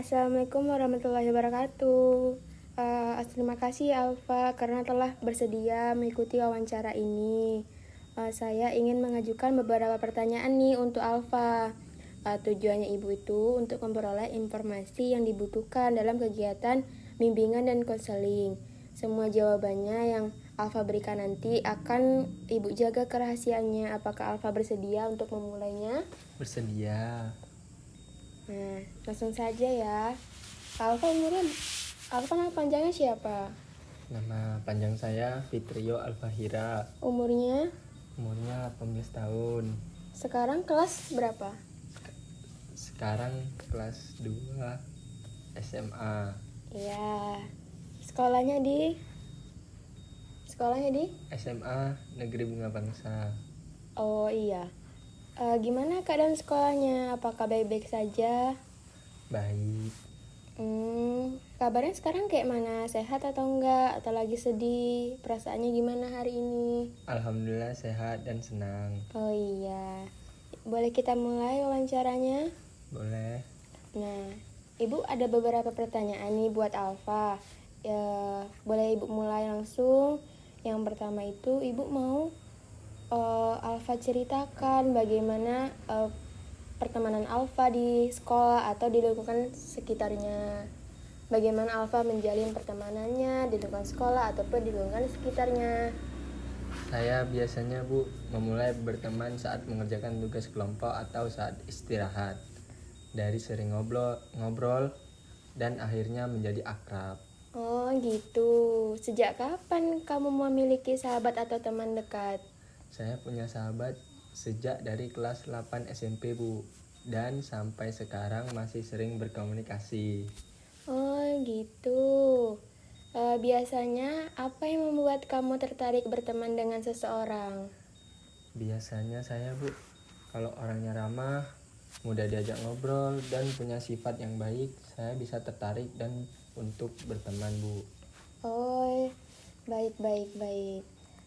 Assalamualaikum warahmatullahi wabarakatuh. Terima kasih Alfa karena telah bersedia mengikuti wawancara ini. Saya ingin mengajukan beberapa pertanyaan nih untuk Alfa. Tujuannya Ibu itu untuk memperoleh informasi yang dibutuhkan dalam kegiatan bimbingan dan konseling. Semua jawabannya yang Alfa berikan nanti akan Ibu jaga kerahasiaannya. Apakah Alfa bersedia untuk memulainya? Bersedia. Nah, langsung saja ya. Alfa nama panjangnya siapa? Nama panjang saya Fitrio Alfahira. Umurnya? Umurnya 18 tahun. Sekarang kelas berapa? Sekarang kelas 2 SMA. Iya. Sekolahnya di SMA Negeri Bunga Bangsa. Oh iya. Gimana keadaan sekolahnya? Apakah baik-baik saja? Baik. Kabarnya sekarang kayak mana? Sehat atau enggak? Atau lagi sedih? Perasaannya gimana hari ini? Alhamdulillah sehat dan senang. Oh iya. Boleh kita mulai wawancaranya? Boleh. Nah, Ibu ada beberapa pertanyaan nih buat Alfa. Boleh Ibu mulai langsung. Yang pertama itu Ibu mau Alfa ceritakan bagaimana pertemanan Alfa di sekolah atau di lingkungan sekitarnya. Bagaimana Alfa menjalin pertemanannya di lingkungan sekolah ataupun di lingkungan sekitarnya. Saya biasanya memulai berteman saat mengerjakan tugas kelompok atau saat istirahat. Dari sering ngobrol dan akhirnya menjadi akrab. Oh gitu. Sejak kapan kamu memiliki sahabat atau teman dekat? Saya punya sahabat sejak dari kelas 8 SMP, dan sampai sekarang masih sering berkomunikasi. Oh gitu. Biasanya apa yang membuat kamu tertarik berteman dengan seseorang? Biasanya saya, kalau orangnya ramah, mudah diajak ngobrol, dan punya sifat yang baik, saya bisa tertarik dan untuk berteman, Oh, baik.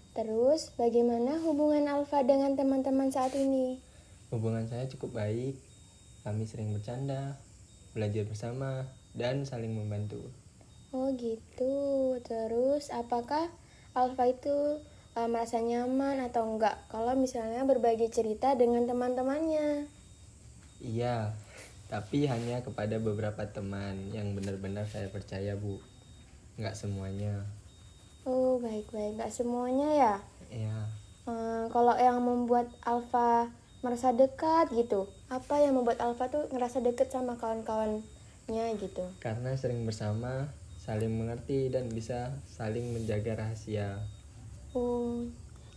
Terus, bagaimana hubungan Alfa dengan teman-teman saat ini? Hubungan saya cukup baik. Kami sering bercanda, belajar bersama, dan saling membantu. Oh gitu. Terus, apakah Alfa itu merasa nyaman atau enggak kalau misalnya berbagi cerita dengan teman-temannya? Iya, tapi hanya kepada beberapa teman yang benar-benar saya percaya, nggak semuanya. Oh, baik. Enggak semuanya ya? Iya. Kalau yang membuat Alfa merasa dekat gitu, apa yang membuat Alfa tuh ngerasa dekat sama kawan-kawannya gitu? Karena sering bersama, saling mengerti, dan bisa saling menjaga rahasia.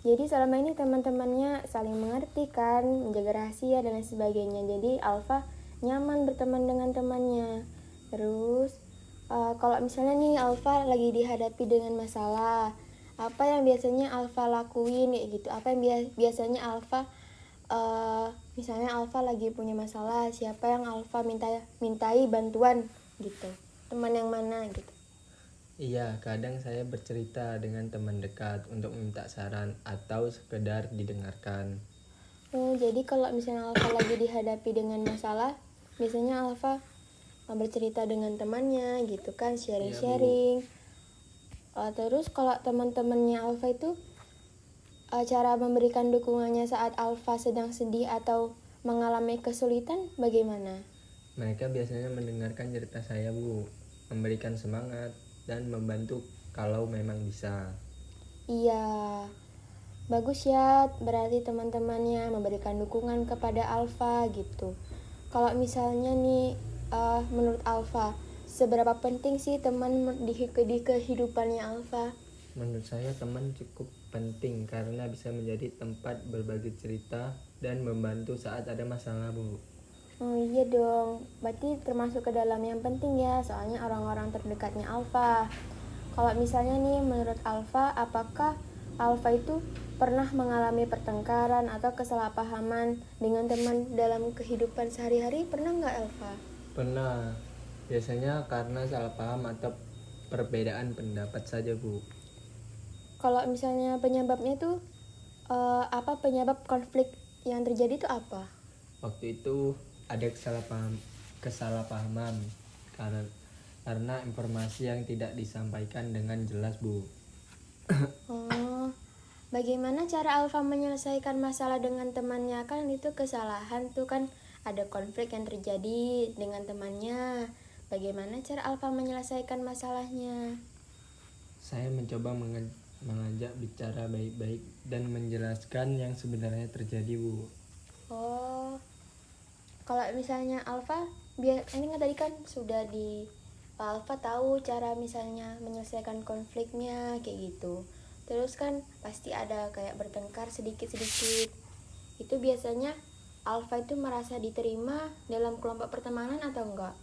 Jadi selama ini teman-temannya saling mengerti kan, menjaga rahasia dan lain sebagainya. Jadi Alfa nyaman berteman dengan temannya. Terus kalau misalnya nih Alfa lagi dihadapi dengan masalah, apa yang biasanya Alfa lakuin kayak gitu? Apa yang biasanya Alfa misalnya Alfa lagi punya masalah, siapa yang Alfa mintai bantuan gitu? Teman yang mana gitu? Iya, kadang saya bercerita dengan teman dekat untuk meminta saran atau sekedar didengarkan. Jadi kalau misalnya Alfa lagi dihadapi dengan masalah, biasanya Alfa bercerita dengan temannya gitu kan, sharing-sharing. Terus kalau teman-temannya Alfa itu cara memberikan dukungannya saat Alfa sedang sedih atau mengalami kesulitan bagaimana? Mereka biasanya mendengarkan cerita saya, memberikan semangat dan membantu kalau memang bisa. Iya, bagus ya, berarti teman-temannya memberikan dukungan kepada Alfa gitu. Kalau misalnya nih, menurut Alfa, seberapa penting sih teman di kehidupannya Alfa? Menurut saya teman cukup penting karena bisa menjadi tempat berbagi cerita dan membantu saat ada masalah, Oh iya dong, berarti termasuk ke dalam yang penting ya, soalnya orang-orang terdekatnya Alfa. Kalau misalnya nih, menurut Alfa, apakah Alfa itu pernah mengalami pertengkaran atau kesalahpahaman dengan teman dalam kehidupan sehari-hari? Pernah nggak Alfa? Pernah. Biasanya karena salah paham atau perbedaan pendapat saja, Kalau misalnya penyebabnya itu apa penyebab konflik yang terjadi itu apa? Waktu itu ada kesalahpahaman karena informasi yang tidak disampaikan dengan jelas, Bu. Oh, bagaimana cara Alfa menyelesaikan masalah dengan temannya? Kan itu kesalahan tuh, kan ada konflik yang terjadi dengan temannya. Bagaimana cara Alfa menyelesaikan masalahnya? Saya mencoba mengajak bicara baik-baik dan menjelaskan yang sebenarnya terjadi, Bu. Oh, kalau misalnya Alfa, ini kan tadi kan sudah di Alfa tahu cara misalnya menyelesaikan konfliknya kayak gitu. Terus kan pasti ada kayak bertengkar sedikit-sedikit. Itu biasanya Alfa itu merasa diterima dalam kelompok pertemanan atau enggak?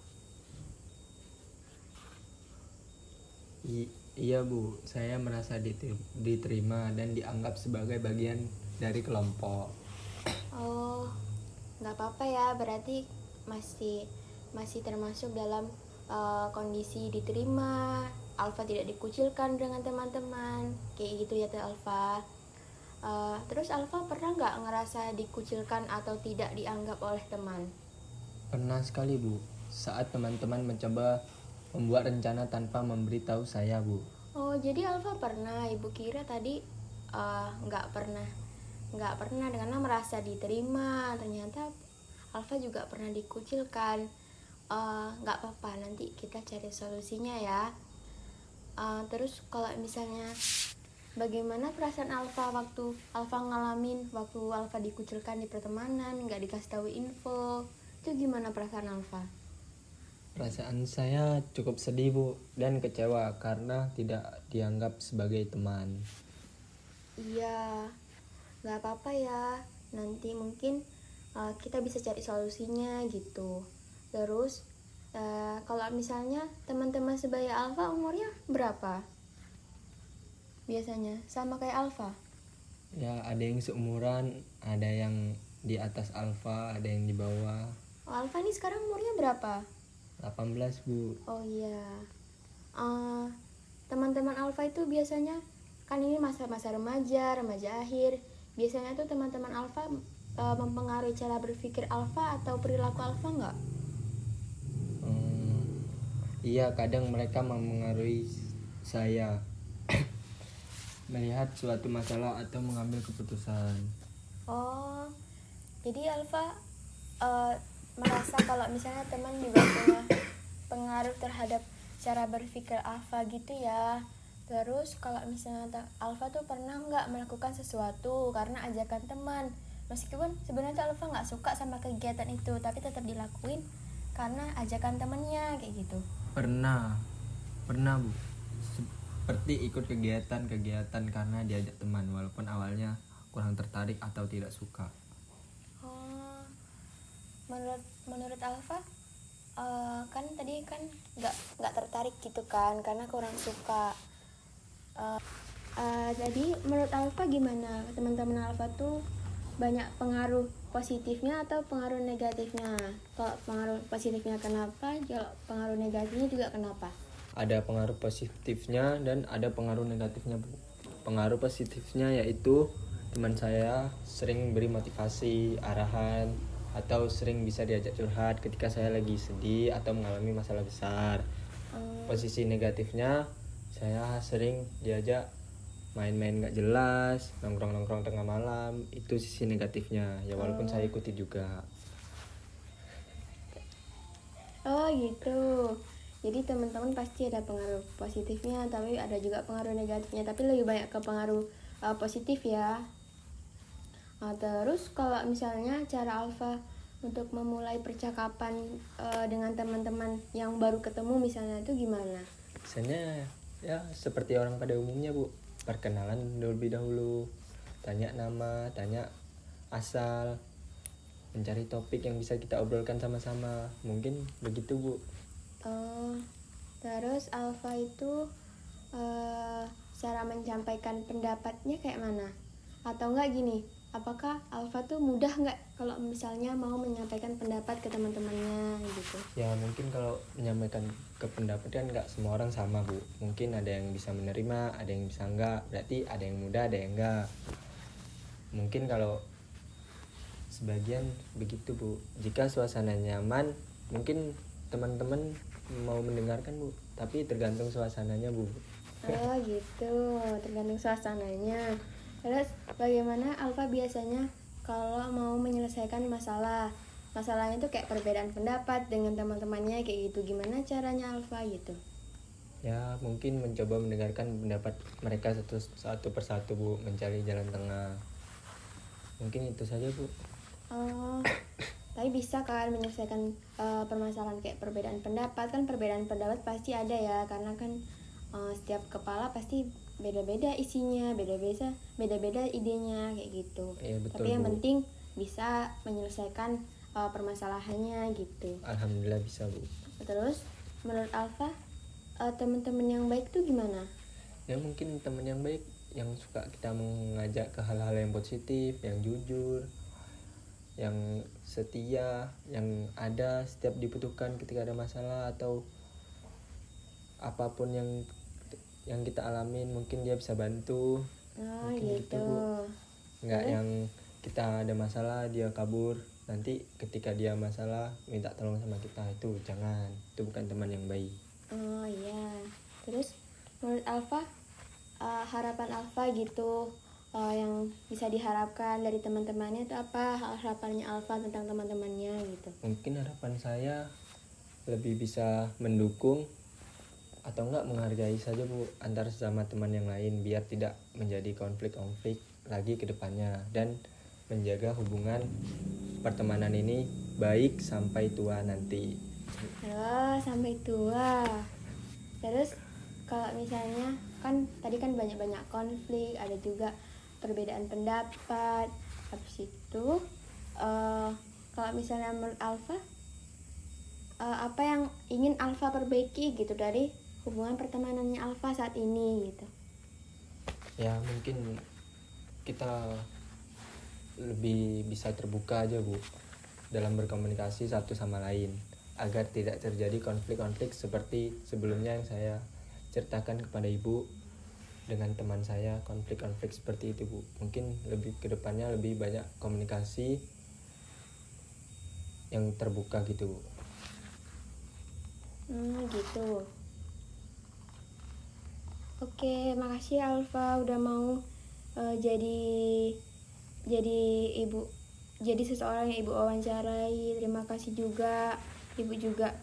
Iya, Bu, saya merasa diterima dan dianggap sebagai bagian dari kelompok. Oh, nggak apa-apa ya, berarti masih termasuk dalam kondisi diterima. Alfa tidak dikucilkan dengan teman-teman, kayak gitu ya Teh Alfa. Terus Alfa pernah nggak ngerasa dikucilkan atau tidak dianggap oleh teman? Pernah sekali, Bu, saat teman-teman mencoba membuat rencana tanpa memberitahu saya, Bu. Oh, jadi Alfa pernah. Ibu kira tadi nggak pernah karena merasa diterima. Ternyata Alfa juga pernah dikucilkan. Nggak apa-apa, nanti kita cari solusinya ya. Terus kalau misalnya bagaimana perasaan Alfa waktu Alfa dikucilkan di pertemanan, nggak dikasih tahu info, itu gimana perasaan Alfa? Perasaan saya cukup sedih, Bu, dan kecewa karena tidak dianggap sebagai teman. Iya, nggak apa-apa ya, nanti mungkin kita bisa cari solusinya gitu. Terus kalau misalnya teman-teman sebaya Alfa umurnya berapa? Biasanya sama kayak Alfa? Ya, ada yang seumuran, ada yang di atas Alfa, ada yang di bawah. Oh, Alfa ini sekarang umurnya berapa? 18, Bu. Oh iya. Teman-teman Alfa itu biasanya kan ini masa-masa remaja akhir. Biasanya tuh teman-teman Alfa mempengaruhi cara berpikir Alfa atau perilaku Alfa nggak? Iya, kadang mereka mempengaruhi saya melihat suatu masalah atau mengambil keputusan. Oh, jadi Alfa merasa kalau misalnya teman juga punya pengaruh terhadap cara berpikir Alfa gitu ya. Terus kalau misalnya Alfa tuh pernah nggak melakukan sesuatu karena ajakan teman, meskipun sebenarnya Alfa nggak suka sama kegiatan itu, tapi tetap dilakuin karena ajakan temennya kayak gitu? Pernah, Bu. Seperti ikut kegiatan karena diajak teman, walaupun awalnya kurang tertarik atau tidak suka. Oh, menurut Alfa kan tadi kan nggak tertarik gitu kan karena kurang suka. Jadi menurut Alfa gimana, teman-teman Alfa tuh banyak pengaruh positifnya atau pengaruh negatifnya? Kalau pengaruh positifnya kenapa, kalau pengaruh negatifnya juga kenapa? Ada pengaruh positifnya dan ada pengaruh negatifnya, Bu. Pengaruh positifnya yaitu teman saya sering beri motivasi, arahan, atau sering bisa diajak curhat ketika saya lagi sedih atau mengalami masalah besar. Posisi negatifnya, saya sering diajak main-main gak jelas, nongkrong-nongkrong tengah malam. Itu sisi negatifnya ya, walaupun saya ikuti juga. Oh gitu. Jadi teman-teman pasti ada pengaruh positifnya, tapi ada juga pengaruh negatifnya, tapi lebih banyak ke pengaruh positif ya. Terus kalau misalnya cara Alfa untuk memulai percakapan dengan teman-teman yang baru ketemu misalnya, itu gimana? Biasanya ya seperti orang pada umumnya, Bu. Perkenalan lebih dahulu, tanya nama, tanya asal, mencari topik yang bisa kita obrolkan sama-sama. Mungkin begitu, Bu. Terus Alfa itu cara menyampaikan pendapatnya kayak mana? Atau enggak gini, apakah Alfa tuh mudah nggak kalau misalnya mau menyampaikan pendapat ke teman-temannya gitu? Ya mungkin kalau menyampaikan ke pendapat kan nggak semua orang sama, Bu. Mungkin ada yang bisa menerima, ada yang bisa enggak. Berarti ada yang mudah, ada yang enggak. Mungkin kalau sebagian begitu, Bu. Jika suasana nyaman, mungkin teman-teman mau mendengarkan Bu, tapi tergantung suasananya Bu. Oh gitu, tergantung suasananya. Terus bagaimana Alfa biasanya kalau mau menyelesaikan masalah? Masalahnya tuh kayak perbedaan pendapat dengan teman-temannya kayak gitu. Gimana caranya Alfa gitu? Ya mungkin mencoba mendengarkan pendapat mereka satu persatu Bu, mencari jalan tengah. Mungkin itu saja Bu. Oh, tapi bisa kan menyelesaikan permasalahan kayak perbedaan pendapat? Kan perbedaan pendapat pasti ada ya, karena kan setiap kepala pasti beda-beda isinya, beda-beda idenya kayak gitu. Iya, betul, Tapi yang Bu. penting bisa menyelesaikan permasalahannya gitu. Alhamdulillah bisa Bu. Terus menurut Alfa teman-teman yang baik tuh gimana? Ya mungkin teman yang baik yang suka kita mengajak ke hal-hal yang positif, yang jujur, yang setia, yang ada setiap dibutuhkan ketika ada masalah atau apapun yang kita alamin, mungkin dia bisa bantu. Oh Mungkin gitu. Bu. Nggak Terus? yang kita ada masalah dia kabur, nanti ketika dia masalah minta tolong sama kita, itu jangan, itu bukan teman yang baik. Oh iya. Terus menurut Alfa harapan Alfa gitu yang bisa diharapkan dari teman-temannya itu apa? Harapannya Alfa tentang teman-temannya gitu. Mungkin harapan saya lebih bisa mendukung atau enggak menghargai saja Bu antar sesama teman yang lain, biar tidak menjadi konflik-konflik lagi ke depannya, dan menjaga hubungan pertemanan ini baik sampai tua nanti. Oh, sampai tua. Terus kalau misalnya kan tadi kan banyak-banyak konflik, ada juga perbedaan pendapat. Habis itu kalau misalnya menurut Alfa apa yang ingin Alfa perbaiki gitu dari hubungan pertemanannya Alfa saat ini gitu? Ya mungkin kita lebih bisa terbuka aja Bu dalam berkomunikasi satu sama lain, agar tidak terjadi konflik-konflik seperti sebelumnya yang saya ceritakan kepada Ibu dengan teman saya, konflik-konflik seperti itu Bu. Mungkin lebih kedepannya lebih banyak komunikasi yang terbuka gitu Bu. Gitu. Oke, makasih Alfa udah mau jadi ibu, jadi seseorang yang ibu wawancarai. Terima kasih juga, ibu juga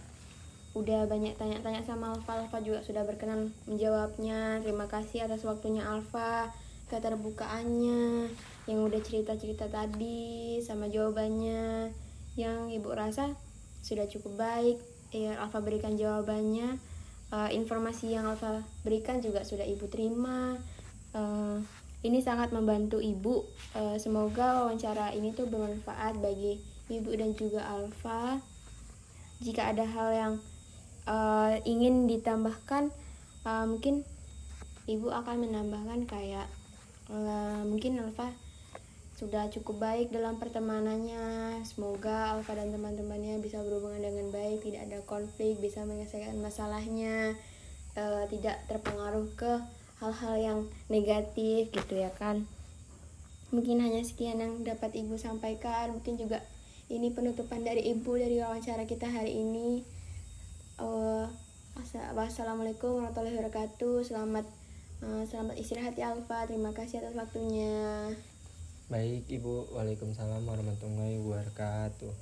udah banyak tanya-tanya sama Alfa. Alfa juga sudah berkenan menjawabnya. Terima kasih atas waktunya Alfa, keterbukaannya, yang udah cerita-cerita tadi sama jawabannya yang ibu rasa sudah cukup baik. Alfa berikan jawabannya, informasi yang Alfa berikan juga sudah ibu terima. Ini sangat membantu ibu. Semoga wawancara ini tuh bermanfaat bagi ibu dan juga Alfa. Jika ada hal yang ingin ditambahkan, mungkin ibu akan menambahkan kayak mungkin Alfa sudah cukup baik dalam pertemanannya. Semoga Alfa dan teman-temannya bisa berhubungan dengan baik, tidak ada konflik, bisa menyelesaikan masalahnya, tidak terpengaruh ke hal-hal yang negatif gitu ya kan. Mungkin hanya sekian yang dapat ibu sampaikan. Mungkin juga ini penutupan dari ibu dari wawancara kita hari ini. Wassalamualaikum warahmatullahi wabarakatuh. Selamat istirahat ya Alfa. Terima kasih atas waktunya. Baik Ibu, waalaikumsalam warahmatullahi wabarakatuh.